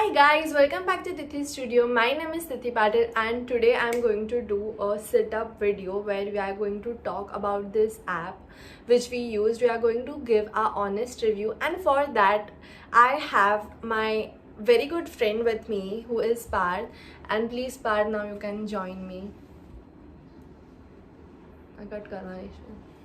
Hi guys, welcome back to Tithi Studio. My name is Tithi Patil and today I am going to do a sit-up video where we are going to talk about this app which we used. We are going to give our honest review, and for that I have my very good friend with me who is Parth. And please Parth, now you can join me.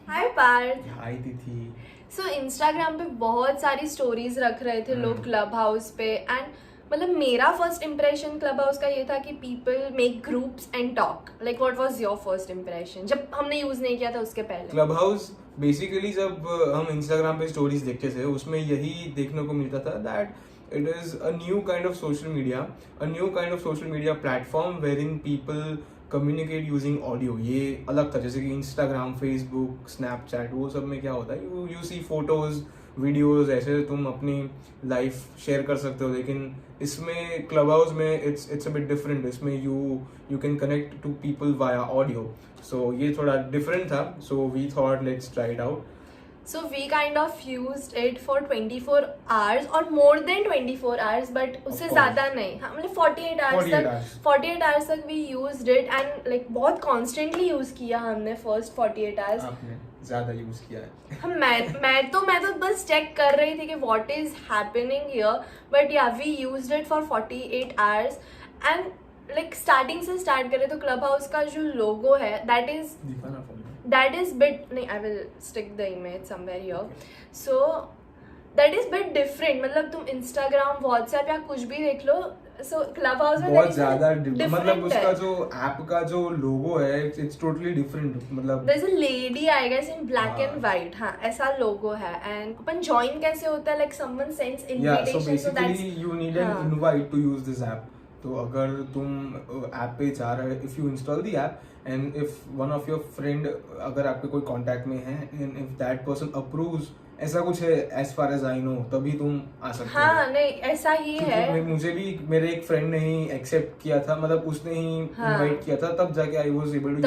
Hi Parth. हाय तिथि. So Instagram पे बहुत सारी stories रख रहे थे लोग club house पे, and मतलब मेरा फर्स्ट इम्प्रेशन क्लब हाउस का ये था कि people make groups and talk. Like what was your first impression जब हमने यूज नहीं किया था उसके पहले? क्लब हाउस बेसिकली जब हम इंस्टाग्राम पे स्टोरीज देखते थे उसमें यही देखने को मिलता था that it is a new kind of social media platform wearing people communicate using audio. ये अलग था. जैसे कि इंस्टाग्राम, फेसबुक, स्नैपचैट, वो सब में क्या होता है, यू सी फोटोज, वीडियोज, ऐसे तुम अपनी लाइफ शेयर कर सकते हो. लेकिन इसमें क्लब हाउस में इट्स अ बिट डिफरेंट. इसमें you can connect to people via audio. So ये थोड़ा डिफरेंट था. So we thought let's try it out. So we kind of used it for 24 hours or more than 24 hours, but उससे ज़्यादा नहीं. हाँ मतलब 48 hours तक we used it and like बहुत constantly use किया हमने first 48 hours. आपने ज़्यादा यूज किया है. हम मैं तो बस चेक कर रही थी कि what is happening here, but yeah we used it for 48 hours and like starting से start करें तो क्लब हाउस का जो लोगो है that is bit नहीं, I will stick the image somewhere here. So that is bit different. मतलब तुम Instagram, WhatsApp या कुछ भी देख लो, so क्लब हाउस में बहुत ज्यादा मतलब उसका जो ऐप का जो लोगो है इट्स टोटली डिफरेंट. मतलब there is a lady I guess in black and white. हाँ ऐसा लोगो है. and अपन join कैसे होता है, like someone sends invitation. so basically you need an invite to use this app. तो अगर तुम ऐप पे जा रहे हो, if you install the app and if one of your friend अगर आपके कोई कांटेक्ट में है and if that person approves, ऐसा कुछ है as far as I know, तभी तुम आ सकते हो. हाँ नहीं ऐसा ही है. मुझे भी मेरे एक फ्रेंड ने ही एक्सेप्ट किया था, मतलब उसने ही इनवाइट किया था, तब जाके आई वाज एबल टू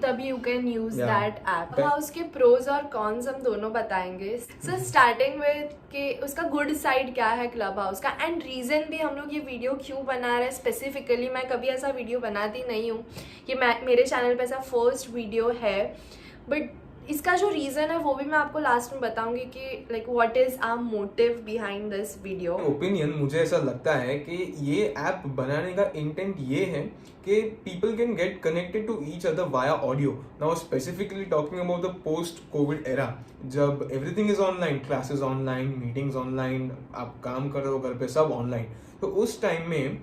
तभी you can use that app. हाँ उसके प्रोज और कॉन्स हम दोनों बताएंगे. सो स्टार्टिंग विद कि उसका गुड साइड क्या है क्लब हाउस का, एंड रीजन भी हम लोग ये वीडियो क्यों बना रहे हैं स्पेसिफिकली. मैं कभी ऐसा वीडियो बनाती नहीं हूँ, ये मेरे चैनल पे ऐसा फर्स्ट वीडियो है, बट इसका जो रीजन है वो भी मैं आपको लास्ट में बताऊंगी कि like what is our motive behind this video. Opinion मुझे ऐसा लगता है कि ये ऐप बनाने का इंटेंट ये है कि people can get connected to each other via audio. Now specifically talking about the post covid era, जब everything is online, classes online, meetings online, आप काम कर रहे हो घर पे, सब ऑनलाइन. तो उस टाइम में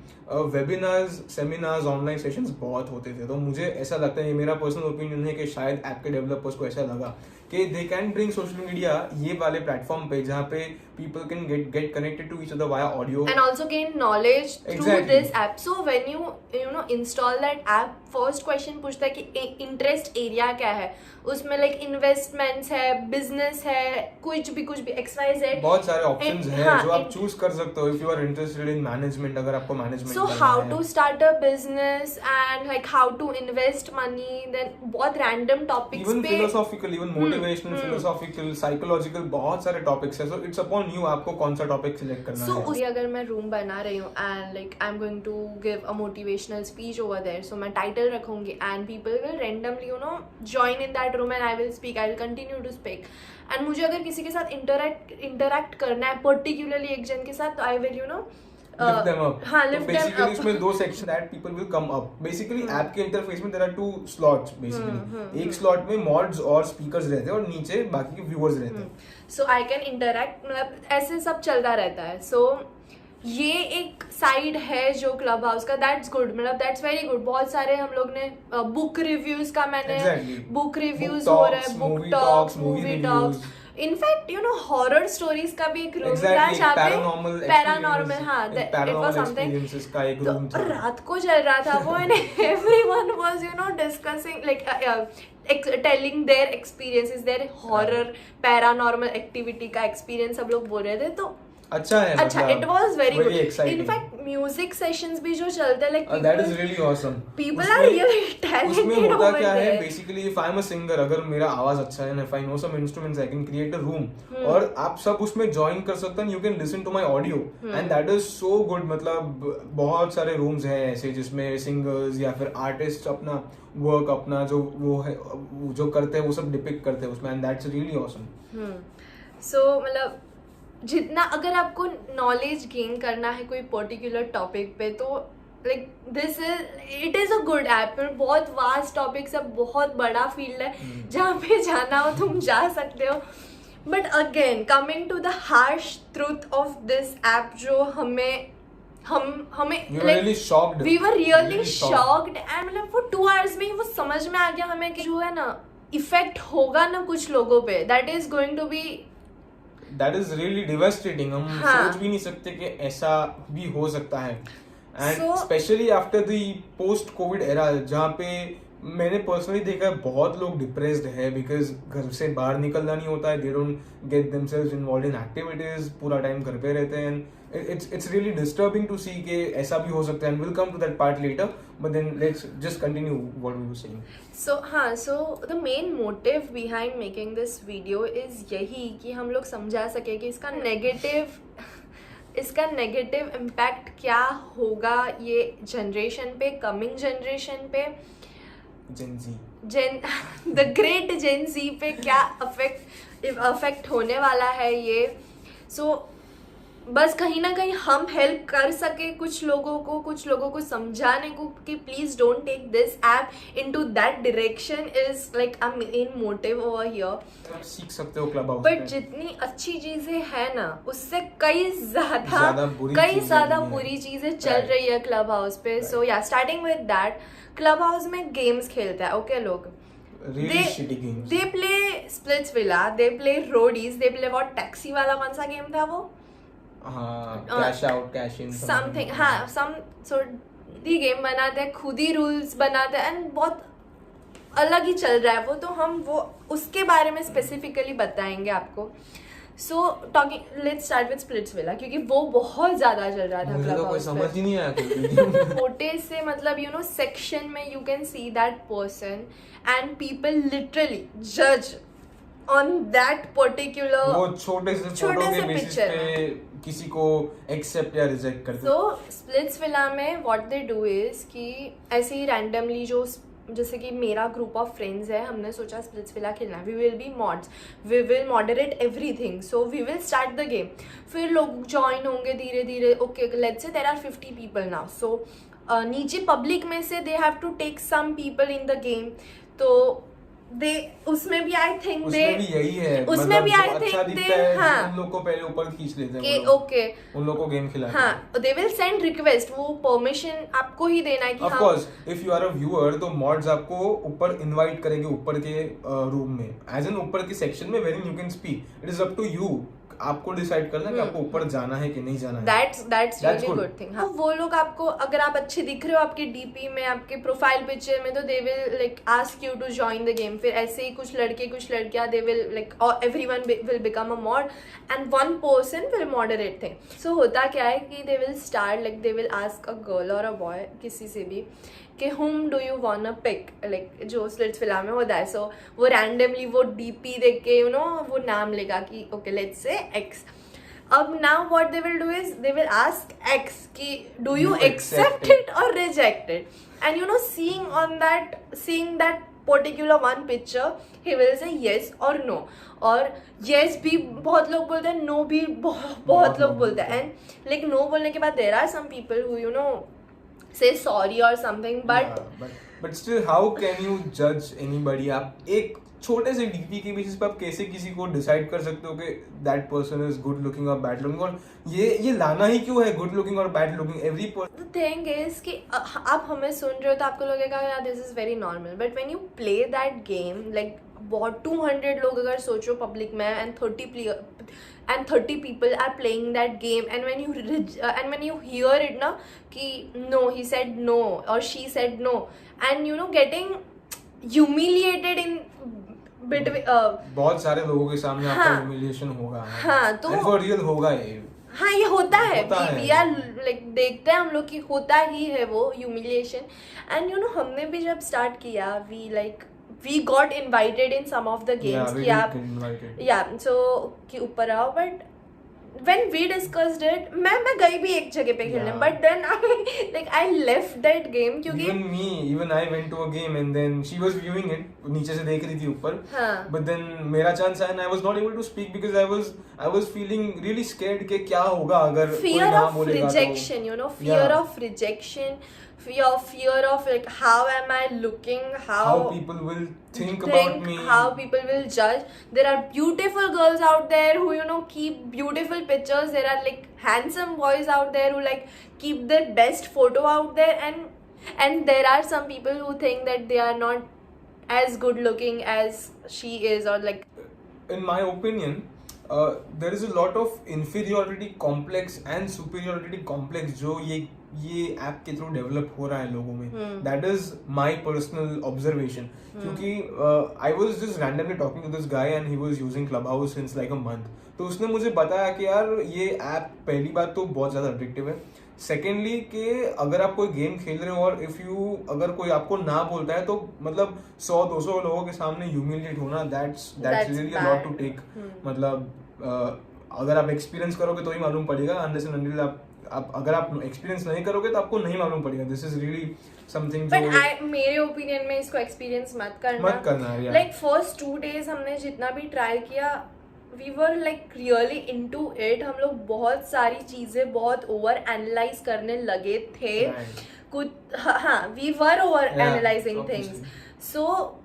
वेबिनार्स, सेमिनार्स, ऑनलाइन सेशंस बहुत होते थे. तो मुझे ऐसा लगता है, ये मेरा पर्सनल ओपिनियन है, कि शायद ऐप के डेवलपर्स को ऐसा लगा कि they can bring social media ये वाले प्लेटफॉर्म पे जहाँ पे people can get connected to each other via audio and also gain knowledge through this app. So when you know install that app, first question पूछता है कि interest area क्या है उसमें, like investments है, business है, कुछ भी XYZ, बहुत सारे options हैं जो आप choose कर सकते हो if you are interested in management. अगर आपको management so how to start a business and like how to invest money, then बहुत random topics even पे, philosophical, even motivational, philosophical, psychological, बहुत सारे topics हैं. So it's upon you, आपको कौन सा टॉपिक सिलेक्ट करना है. उसी अगर मैं रूम बना रही हूँ and like I am going to give a motivational speech over there, so मैं टाइटल रखूंगी and people will randomly you know join in that room and I will speak, I will continue to speak. And मुझे अगर किसी के साथ interact करना है particularly एक जन के साथ, तो I will you know lift them up. हाँ, lift them basically up. इसमें दो section that people will come up. Basically app के इंटरफेस में there are two slots basically. एक स्लॉट में मॉड्स और स्पीकर्स रहते हैं और नीचे बाकी के व्यूअर्स रहते हैं. सो आई कैन इंटरैक्ट, मतलब ऐसे सब चलता रहता है. सो ये एक साइड है जो क्लब हाउस का, दैट्स गुड, मतलब दैट्स वेरी गुड. बहुत सारे हम लोग ने बुक रिव्यूज का, मैंने बुक रिव्यूज हो रहे हैं, book talks, movie talks, in fact you know horror stories का भी एक रूम था जहाँ पे पैरानॉर्मल, हाँ इट वाज समथिंग. तो रात को चल रहा था वो and everyone was you know discussing like telling their experiences, their horror paranormal activity का एक्सपीरियंस सब लोग बोल रहे थे. तो अच्छा है, अच्छा, मतलब it was very good. exciting. In fact, music sessions भी जो चलते हैं, like that is really awesome. people are really talented उसमें होता over क्या है there. Basically, if I'm a singer, अगर मेरा आवाज अच्छा है, if I know some instruments, I can create a room और आप सब उसमें ज्वाइन कर सकते हैं. You can listen to my audio and that is so good. मतलब बहुत सारे रूम्स हैं ऐसे जिसमें सिंगर्स या फिर आर्टिस्ट अपना वर्क, अपना जो वो है जो करते हैं वो सब डिपिक्ट करते हैं उसमें, and that's really awesome. So मतलब जितना अगर आपको नॉलेज गेन करना है कोई पर्टिकुलर टॉपिक पे, तो like it is a good app. बहुत वास्ट टॉपिक्स है, बहुत बड़ा फील्ड है, जहाँ पे जाना हो तुम जा सकते हो. But again coming to the harsh truth of this app, जो हमें We were really shocked. We were really shocked. And मतलब वो 2 hours में ही वो समझ में आ गया हमें कि जो है ना इफेक्ट होगा ना कुछ लोगों पे, that is going to be, That is really devastating. हम सोच भी नहीं सकते कि ऐसा भी हो सकता है. And especially after the post COVID era, जहाँ पे मैंने पर्सनली देखा है बहुत लोग डिप्रेस्ड है बिकॉज घर से बाहर निकलना नहीं होता है. They don't get themselves involved in activities, पूरा टाइम घर पे रहते हैं. It's really disturbing to see कि ऐसा भी हो सकता है. And we'll come to that part later, but then let's just continue what we were saying. So the main motive behind making this video is यही कि हम लोग समझा सके कि इसका नेगेटिव इम्पैक्ट क्या होगा ये जनरेशन पे, कमिंग जनरेशन पे, द ग्रेट जेन जी पे क्या अफेक्ट होने वाला है ये. सो बस कहीं ना कहीं हम हेल्प कर सके कुछ लोगों को समझाने को कि please don't take this app into that direction is like a main motive over here. सीख सकते हो क्लब हाउस बट जितनी अच्छी चीजें है ना उससे कई ज्यादा बुरी चीजें चल रही है क्लब हाउस पे. सो या starting with that, club house में गेम्स खेलते हैं ओके लोग. Really shitty games. They play Splitsvilla, they play Roadies, they play what taxi वाला कौन सा गेम था वो? Cash out cash in something. हाँ, सम सॉर्ट ही गेम बनाते हैं, खुद ही रूल्स बनाते हैं एंड बहुत अलग ही चल रहा है वो. तो हम वो उसके बारे में स्पेसिफिकली बताएंगे आपको. So talking, let's start with Splitsvilla क्योंकि वो बहुत ज्यादा चल रहा था क्लब हाउस पे. समझ ही नहीं आया छोटे से मतलब यू नो सेक्शन में you can see that person and people literally जज ऑन दैट पर्टिकुलर, वो छोटे से फोटो के बेसिस पे किसी को एक्सेप्ट या रिजेक्ट करते. सो स्प्लिट्सविला में व्हाट दे डू इज कि ऐसे ही रैंडमली जो जैसे कि मेरा ग्रुप ऑफ फ्रेंड्स है, हमने सोचा स्प्लिट्सविला खेलना है. We will be mods, we will moderate everything, so we will start the game. फिर लोग ज्वाइन होंगे धीरे धीरे. Okay let's say there are 50 people now. So नीचे पब्लिक में से they have to take some people in the game. तो they उसमें भी आई थिंक दे यही है, उसमें भी आई थिंक दे हाँ उन लोग को पहले ऊपर खींच लेते हैं कि ओके उन लोग को गेम खिलाते हैं. हाँ, दे विल सेंड रिक्वेस्ट, वो परमिशन आपको ही देना है कि of course if you are a viewer तो मॉड्स आपको ऊपर इनवाइट करेंगे ऊपर के रूम में, एज एन ऊपर के सेक्शन में where you can speak. It is up to you, आपको डिसाइड करना कि आपको ऊपर जाना है कि नहीं जाना है. That's really good thing. हाँ, वो लोग आपको अगर आप अच्छे दिख रहे हो आपके डीपी में, आपके प्रोफाइल पिक्चर में, तो they will like ask you to join the game. फिर ऐसे ही कुछ लड़के कुछ लड़कियां they will like everyone will become a mod and one person will moderate thing. So होता क्या है कि they will start like they will ask a girl और अ बॉय किसी से भी कि whom do you wanna pick, like जो स्प्लिट्सविला में होता है. सो वो रैंडमली वो डीपी देख के यू नो वो नाम लेगा कि ओके लेट्स से एक्स. अब now what they will do is they will ask x कि डू यू एक्सेप्ट इट और reject it. And you know seeing that particular one picture he will say yes or no. और yes भी बहुत लोग बोलते हैं, no भी बहुत लोग बोलते हैं. एंड लाइक नो बोलने के बाद there are some people who you know say sorry or something, but still how can you judge anybody? आप एक छोटे से डीपी के बेसिस पे आप कैसे किसी को डिसाइड कर सकते हो कि that person is good looking और बैड लुकिंग? और ये लाना ही क्यों है गुड लुकिंग और bad looking? Every person, the thing is कि आप हमें सुन रहे हो तो आपको लगेगा यार this is very normal, but when you play that game like बहुत 200 लोग अगर सोचो पब्लिक में and 30 people are playing that game, and when you hear it na ki no he said no or she said no, and you know getting humiliated in between बहुत सारे लोगों के सामने आपका humiliation होगा. हाँ तो for real होगा ये. हाँ ये होता है, होता है। वी आर लाइक देखते हैं हम लोग कि होता ही है वो ह्यूमिलिएशन. एंड यू नो हमने भी जब स्टार्ट किया we got invited in some of the games कि आप या सो कि ऊपर आओ. But when we discussed it, मैं गई भी एक जगह पे खेलने, Yeah. but then I left that game क्योंकि even I went to a game and then she was viewing it, नीचे से देख रही थी ऊपर. हाँ. But then मेरा चांस आया and I was not able to speak because I was feeling really scared कि क्या होगा अगर कोई fear ना of बोलेगा rejection, तो. you know, fear Yeah. of rejection, fear of like how am I looking, how people will think about me, how people will judge. There are beautiful girls out there who you know keep beautiful pictures. There are like handsome boys out there who like keep their best photo out there, and there are some people who think that they are not as good looking as she is, or like in my opinion there is a lot of inferiority complex and superiority complex जो ये app के through develop हो रहा है लोगों में. That is my personal observation. क्योंकि I was just randomly talking to this guy and he was using Clubhouse since like a month. तो उसने मुझे बताया कि यार ये ऐप पहली बात तो बहुत ज्यादा एडिक्टिव है. सेकेंडली कि अगर आप कोई गेम खेल रहे हो और अगर कोई आपको ना बोलता है तो मतलब 100-200 लोगों के सामने ह्यूमिलिएट होना, that's really a lot to take. मतलब अगर आप एक्सपीरियंस करोगे तो ही मालूम पड़ेगा. अनलेस एंड अनटिल आप अगर आप एक्सपीरियंस नहीं करोगे तो आपको नहीं मालूम पड़ेगा. This is really something. But मेरे ओपिनियन में इसको एक्सपीरियंस मत करना. लाइक फर्स्ट 2 days हमने जितना भी ट्राई किया, we were like really into it. हम लोग बहुत सारी चीजें बहुत ओवर एनालाइज करने लगे थे. कुछ हाँ we were over analysing things. So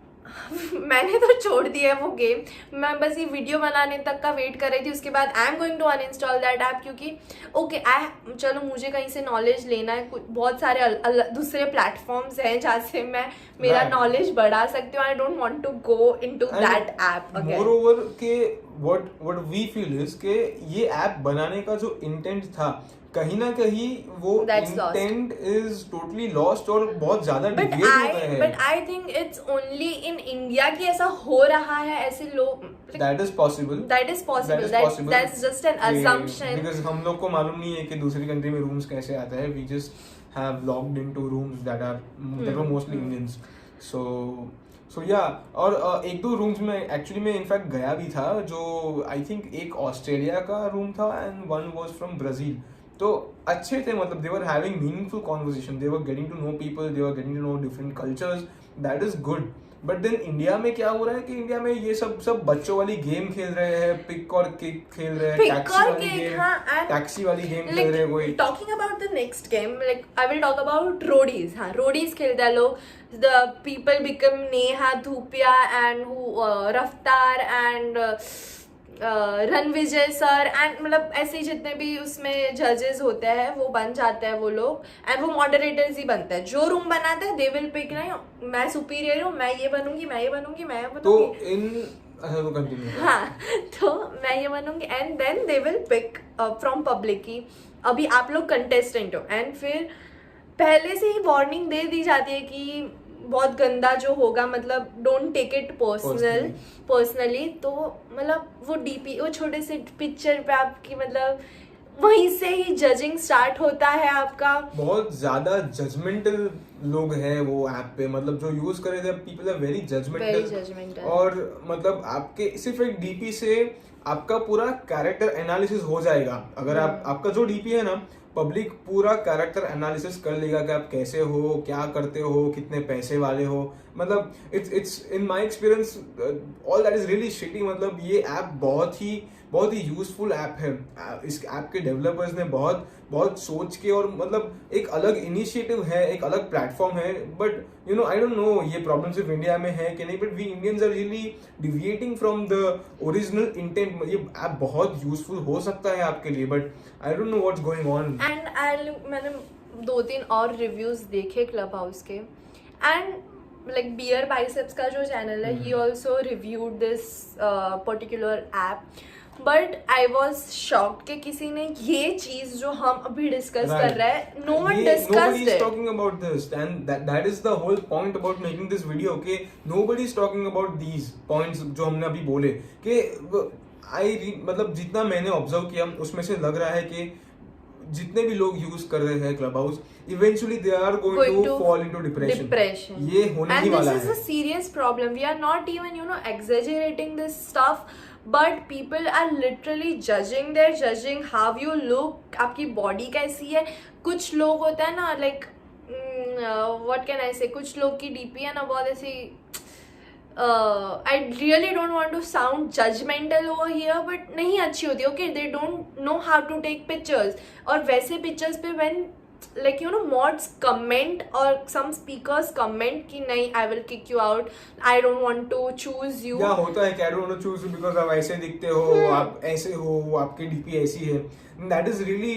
मैंने तो छोड़ दिया है वो गेम. मैं बस ये वीडियो बनाने तक का वेट कर रही थी. उसके बाद I am going to uninstall that app क्योंकि ओके चलो मुझे कहीं से नॉलेज लेना है. बहुत सारे दूसरे प्लेटफॉर्म्स हैं जहाँ से मैं मेरा नॉलेज बढ़ा सकती हूँ. I don't want to go into that app again. Moreover के व्हाट वी फील इज कि ये ऐप बनाने का जो इंटेंट था कहीं ना कहीं वो इंटेंट इज टोटली लॉस्ट और बहुत ज्यादा डिविएट हो गया है. But I think it's only in India कि ऐसा हो रहा है. ऐसे लोग that is possible that's just an assumption. Because हम लोग को मालूम नहीं है कि दूसरी कंट्री में रूम्स कैसे आता है. We just have logged into rooms that were mostly Indians. So या और 1-2 रूम्स में एक्चुअली मैं इनफैक्ट गया भी था जो आई थिंक एक ऑस्ट्रेलिया का रूम था and one was from Brazil. तो अच्छे थे. मतलब they were having meaningful conversation. They were getting to know people. They were getting to know different cultures. That is good. But then India में क्या हो रहा है कि इंडिया में ये सब बच्चों वाली गेम खेल रहे हैं. पिक और किक खेल रहे हैं. टैक्सी वाली गेम खेल रहे हैं कोई. Talking about the next game like I will talk about Roadies. हाँ रोडीज खेलते हैं लोग. The people become Neha Dhupia and रफ्तार एंड रणविजय सर एंड मतलब ऐसे जितने भी उसमें जजेस होते हैं वो बन जाते हैं वो लोग. एंड वो मॉडरेटर्स ही बनते हैं. जो रूम बनाते हैं दे विल पिक नहीं मैं सुपीरियर हूँ, मैं ये बनूंगी, मैं ये बनूंगी, मैं ये बनूंगी. तो इन हाँ तो मैं ये बनूंगी and then they will pick from public की अभी आप लोग कंटेस्टेंट हो. एंड फिर पहले से ही वार्निंग दे दी जाती है कि बहुत गंदा जो होगा मतलब डोंट टेक इट पर्सनली. तो मतलब वो डीपी वो छोटे से पिक्चर पे आपकी मतलब वहीं से ही जजिंग स्टार्ट होता है आपका. बहुत ज्यादा जजमेंटल लोग हैं वो ऐप पे. मतलब जो यूज कर रहे थे पीपल आर वेरी जजमेंटल. और मतलब आपके सिर्फ एक डीपी से आपका पूरा कैरेक्टर एनालिसिस हो जाएगा. अगर आपका जो डीपी है ना पब्लिक पूरा कैरेक्टर एनालिसिस कर लेगा कि आप कैसे हो, क्या करते हो, कितने पैसे वाले हो. मतलब it's in my experience all that is really shitty. मतलब ये ऐप बहुत ही यूजफुल ऐप है. इस ऐप के डेवलपर्स ने बहुत सोच के और मतलब एक अलग इनिशिएटिव है, एक अलग प्लेटफॉर्म है. But you know I don't know ये प्रॉब्लम सिर्फ इंडिया में है कि नहीं. But we Indians are really deviating from the original intent. ये ऐप बहुत यूजफुल हो सकता है आपके लिए but I don't know what's going on. And मैंने 2-3 और रिव्यूज देखे क्लब हाउस के. एंड like Beer Biceps का जो चैनल है he also reviewed this particular app. But I was shocked कि किसी ने ये चीज जो हम अभी डिस्कस कर रहे हैं no one discussed it. Talking about this and that is the whole point about making this video. कि nobody is talking about these points जो हमने अभी बोले. कि मतलब जितना मैंने ऑब्जर्व किया उसमें से लग रहा है कि जितने भी लोग यूज कर रहे हैं Clubhouse, eventually they are going to fall into depression. ये होने ही वाला है. And this is a serious problem. We are not even, exaggerating this stuff. But people are literally judging. They're judging how you look. आपकी body कैसी है. कुछ लोग होता है ना, like what can I say? कुछ लोग की DP है ना बहुत ऐसी. I really don't want to sound judgmental over here, but नहीं अच्छी होती. Okay, they don't know how to take pictures. और वैसे pictures पे when mods comment or some speakers comment कि नहीं, I will kick you out, I don't want to choose you. या होता है कि I don't want to choose you because आप ऐसे दिखते हो, आप ऐसे हो, आपकी DP ऐसी है. That is really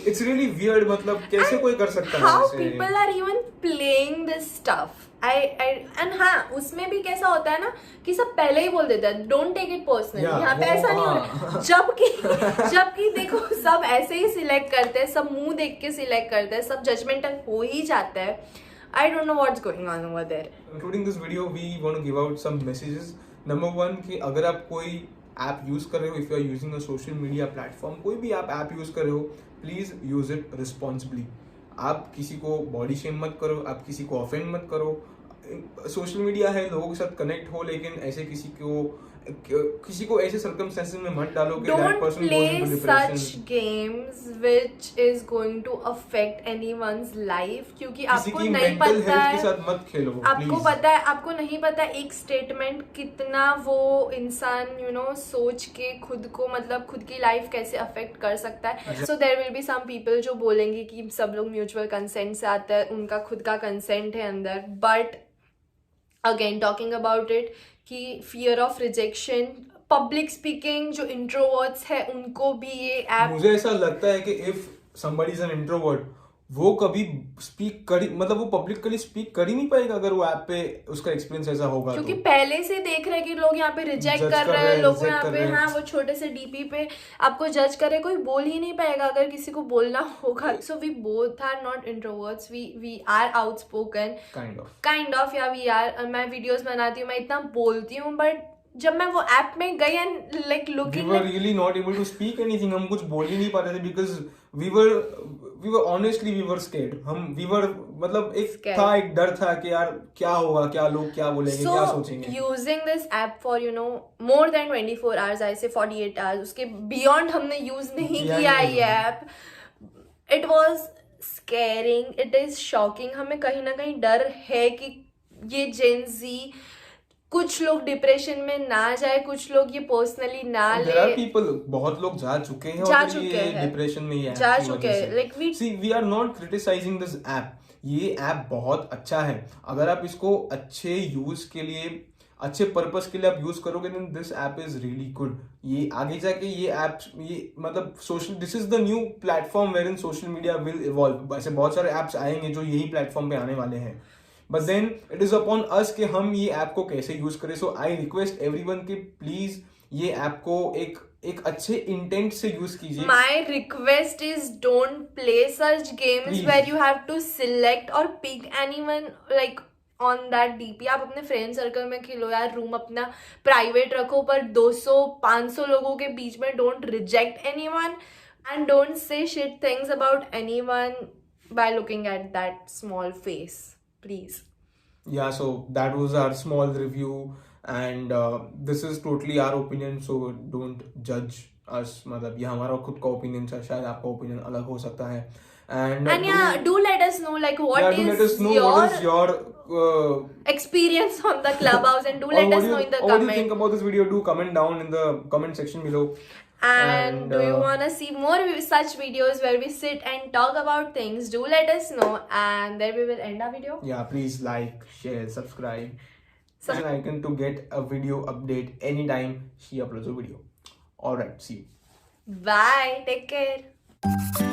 it's really weird. मतलब कैसे कोई कर सकता है how ऐसे? people are even playing this stuff. And हाँ, उसमें भी कैसा होता है ना कि सब पहले ही बोल देते हैं don't take it personally. यहाँ पे ऐसा नहीं होता. जबकि देखो सब ऐसे ही सिलेक्ट करते हैं, सब मुंह देख के सिलेक्ट करते हैं, सब जजमेंटल हो ही जाता है. I don't know what's going on over there. Including this video, we want to give out some messages. Number one कि अगर आप कोई ऐप यूज कर रहे हो, if you are using a social media platform, कोई भी आप ऐप यूज कर रहे हो, प्लीज यूज इट रिस्पॉन्सिबली. आप किसी को बॉडी शेम मत करो, आप किसी को ऑफेंड मत करो. सोशल मीडिया है, लोगों के साथ कनेक्ट हो, लेकिन ऐसे किसी को ऐसे सर्कमस्टेंसेस में मत डालो कि that person goes into Don't play depression. such games which is going to affect anyone's life. क्योंकि किसी आपको की नहीं mental पता health है, के साथ मत खेलो, आपको please. पता है, आपको नहीं पता एक स्टेटमेंट कितना वो इंसान सोच के खुद को, मतलब खुद की लाइफ कैसे अफेक्ट कर सकता है. So there will be some people जो बोलेंगे कि सब लोग म्यूचुअल कंसेंट से आता है, उनका खुद का कंसेंट है अंदर. But again talking about it कि fear of rejection, public speaking, जो इंट्रोवर्ट्स है उनको भी ये ऐप, मुझे ऐसा लगता है कि if somebody is an introvert, वो कभी स्पीक कर, मतलब वो पब्लिकली स्पीक कर ही नहीं पाएगा अगर वो ऐप पे उसका एक्सपीरियंस ऐसा होगा. क्योंकि तो पहले से देख रहे हैं कि लोग यहाँ पे रिजेक्ट Judge कर कर रहे रहे हैं, हैं, लोग reject यहाँ कर पे, रहे हैं. हाँ, वो छोटे से डीपी पे आपको जज करे, कोई बोल ही नहीं पाएगा अगर किसी को बोलना होगा. So we both are not introverts, we are outspoken kind of, yeah we are. मैं वीडियोस बनाती हूँ, मैं इतना बोलती हूँ, बट जब मैं वो ऐप में गई and like looking, we were really not able to speak anything. हम कुछ बोल ही नहीं पा रहे थे because we were honestly we were scared. we were, मतलब एक डर था कि यार क्या होगा, क्या लोग क्या बोलेंगे, क्या सोचेंगे. Using this app for more than 24 hours, I say 48 hours, उसके बियॉन्ड हमने यूज नहीं किया ये app. It was scaring, it is shocking. हमें कहीं ना कहीं डर है कि ये जेन जी, कुछ लोग डिप्रेशन में ना जाए, कुछ लोग ये पर्सनली ना ले. There are people, बहुत लोग जा चुके हैं डिप्रेशन में, ये जा चुके हैं. Like we are not criticizing this app. ये ऐप बहुत अच्छा है. अगर आप इसको अच्छे यूज के लिए, अच्छे पर्पस के लिए आप यूज करोगे, then this app is really good. ये आगे जाके ये ऐप, ये मतलब social, this is the new platform where in social media will evolve. ऐसे बहुत सारे ऐप्स आएंगे जो यही प्लेटफॉर्म पे आने वाले हैं. But then it is upon us कि हम ये ऐप को कैसे यूज करें. सो आई रिक्वेस्ट एवरीवन कि प्लीज ये ऐप को एक अच्छे इंटेंट से यूज कीजिए. My request is don't play such games where you have to select और pick anyone like on that DP. आप अपने फ्रेंड सर्कल में खेलो यार, रूम अपना प्राइवेट रखो, पर 200-500 लोगों के बीच में don't reject anyone and don't say shit things about anyone by looking at that small face. Please. Yeah, so that was our small review, and this is totally our opinion, so don't judge us. मतलब ये हमारा खुद का opinion है, शायद आपका opinion अलग हो सकता है. And yeah, do let us know like what is your experience on the Clubhouse, and do let us know in the comment. What do you think about this video? Do comment down in the comment section below. And do you want to see more such videos where we sit and talk about things? Do let us know, and there we will end our video. Yeah, please like, share, subscribe. Such an icon to get a video update anytime she uploads a video. Alright, see you. Bye, take care.